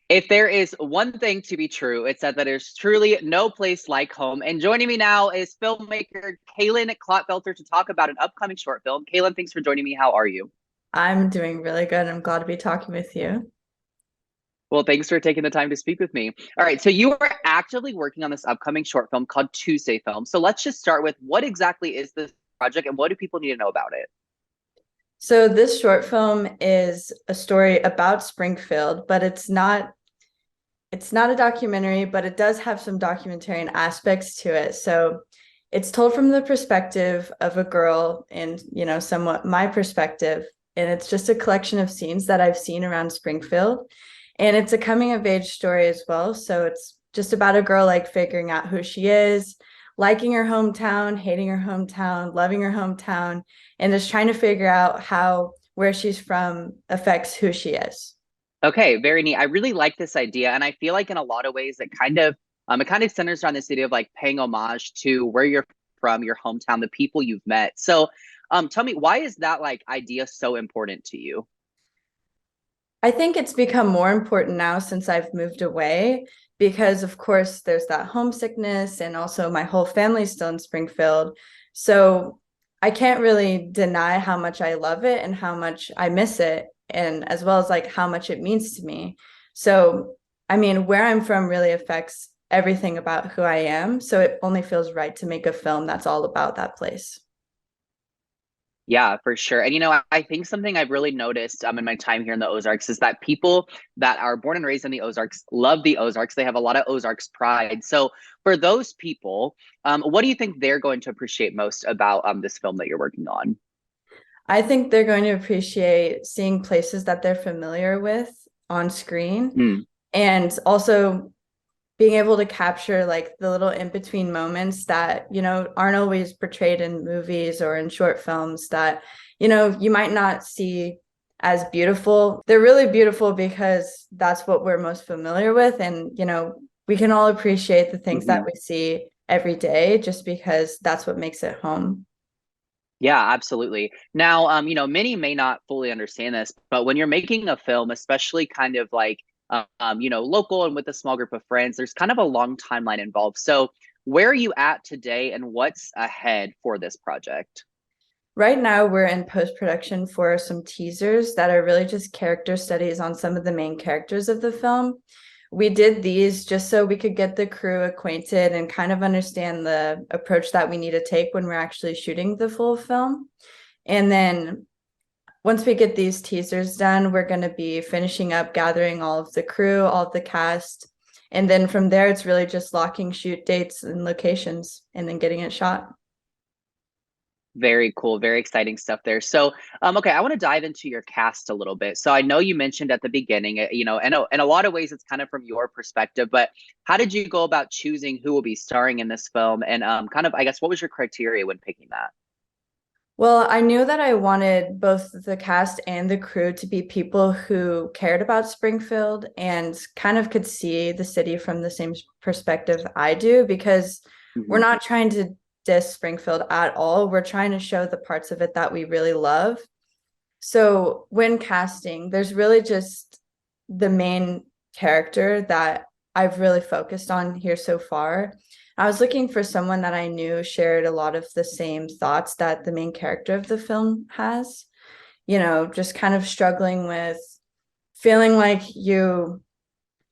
If there is one thing to be true, it's that there's truly no place like home. And joining me now is filmmaker Kaylinn Clotfelter to talk about an upcoming short film. Kaylinn, thanks for joining me. How are you? I'm doing really good. I'm glad to be talking with you. Well, thanks for taking the time to speak with me. All right, so you are actively working on this upcoming short film called Tuesday Film. So let's just start with what exactly is this project and what do people need to know about it? So this short film is a story about Springfield, but it's not a documentary, but it does have some documentarian aspects to it. So it's told from the perspective of a girl and, somewhat my perspective. And it's just a collection of scenes that I've seen around Springfield. And it's a coming of age story as well. So it's just about a girl like figuring out who she is, liking her hometown, hating her hometown, loving her hometown, and just trying to figure out how where she's from affects who she is. Okay, very neat. I really like this idea, and I feel like in a lot of ways it kind of centers around this idea of like paying homage to where you're from, your hometown, the people you've met. So, tell me, why is that like idea so important to you? I think it's become more important now since I've moved away because, of course, there's that homesickness, and also my whole family's still in Springfield. So I can't really deny how much I love it and how much I miss it, and as well as like how much it means to me. So, I mean, where I'm from really affects everything about who I am. So it only feels right to make a film that's all about that place. Yeah, for sure. And I think something I've really noticed in my time here in the Ozarks is that people that are born and raised in the Ozarks love the Ozarks. They have a lot of Ozarks pride. So for those people, what do you think they're going to appreciate most about this film that you're working on? I think they're going to appreciate seeing places that they're familiar with on screen, Hmm. and also being able to capture like the little in between moments that, aren't always portrayed in movies or in short films that, you might not see as beautiful. They're really beautiful because that's what we're most familiar with. And, we can all appreciate the things that Hmm. we see every day just because that's what makes it home. Yeah, absolutely. Now, many may not fully understand this, but when you're making a film, especially kind of like, local and with a small group of friends, there's kind of a long timeline involved. So, where are you at today, and what's ahead for this project? Right now, we're in post production for some teasers that are really just character studies on some of the main characters of the film. We did these just so we could get the crew acquainted and kind of understand the approach that we need to take when we're actually shooting the full film. And then once we get these teasers done, we're going to be finishing up gathering all of the crew, all of the cast. And then from there, it's really just locking shoot dates and locations and then getting it shot. Very cool, very exciting stuff there. So, okay, I want to dive into your cast a little bit. So, I know you mentioned at the beginning, in a lot of ways, it's kind of from your perspective. But how did you go about choosing who will be starring in this film, and kind of, I guess, what was your criteria when picking that? Well, I knew that I wanted both the cast and the crew to be people who cared about Springfield and kind of could see the city from the same perspective I do, because we're Hmm. not trying to diss Springfield at all. We're trying to show the parts of it that we really love. So when casting, there's really just the main character that I've really focused on here so far. I was looking for someone that I knew shared a lot of the same thoughts that the main character of the film has, just kind of struggling with feeling like you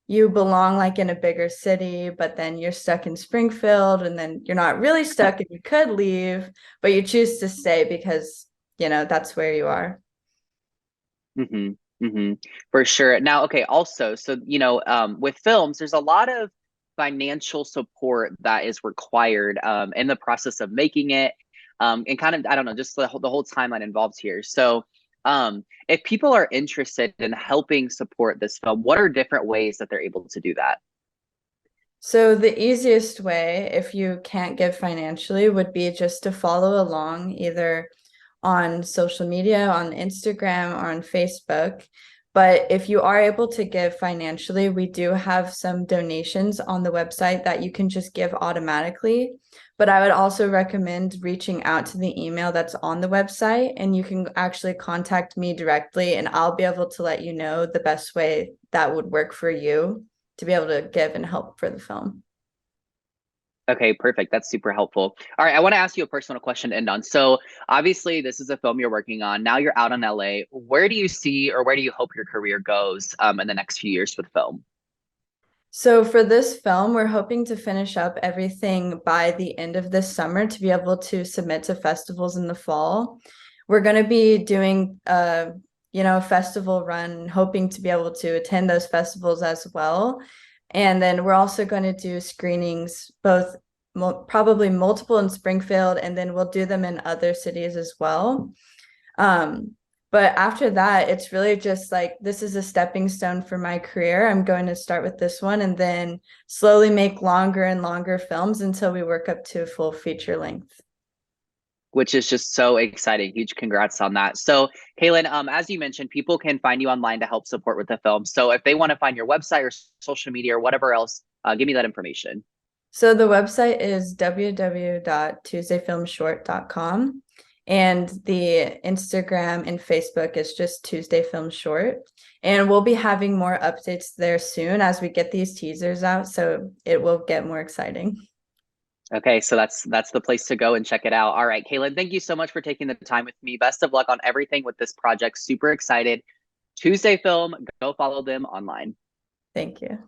belong like in a bigger city, but then you're stuck in Springfield, and then you're not really stuck and you could leave, but you choose to stay because, that's where you are. Hmm. Hmm. For sure. Now, okay, also, so, with films, there's a lot of financial support that is required in the process of making it. And kind of, I don't know, just the whole timeline involved here. So, if people are interested in helping support this film, what are different ways that they're able to do that? So the easiest way, if you can't give financially, would be just to follow along either on social media, on Instagram or on Facebook. But if you are able to give financially, we do have some donations on the website that you can just give automatically. But I would also recommend reaching out to the email that's on the website, and you can actually contact me directly, and I'll be able to let you know the best way that would work for you to be able to give and help for the film. Okay, perfect. That's super helpful. All right, I want to ask you a personal question to end on. So, obviously, this is a film you're working on. Now you're out in LA. Where do you see or where do you hope your career goes in the next few years with film? So for this film, we're hoping to finish up everything by the end of this summer to be able to submit to festivals in the fall. We're going to be doing a festival run, hoping to be able to attend those festivals as well. And then we're also going to do screenings, both probably multiple in Springfield, and then we'll do them in other cities as well. Um, but after that, it's really just like this is a stepping stone for my career. I'm going to start with this one and then slowly make longer and longer films until we work up to a full feature length. Which is just so exciting. Huge congrats on that. So, Kaylinn, as you mentioned, people can find you online to help support with the film. So, if they want to find your website or social media or whatever else, give me that information. So the website is www.tuesdayfilmshort.com, and the Instagram and Facebook is just Tuesday Film Short. And we'll be having more updates there soon as we get these teasers out, so it will get more exciting. Okay, so that's the place to go and check it out. All right, Kaylinn, thank you so much for taking the time with me. Best of luck on everything with this project. Super excited. Tuesday Film, go follow them online. Thank you.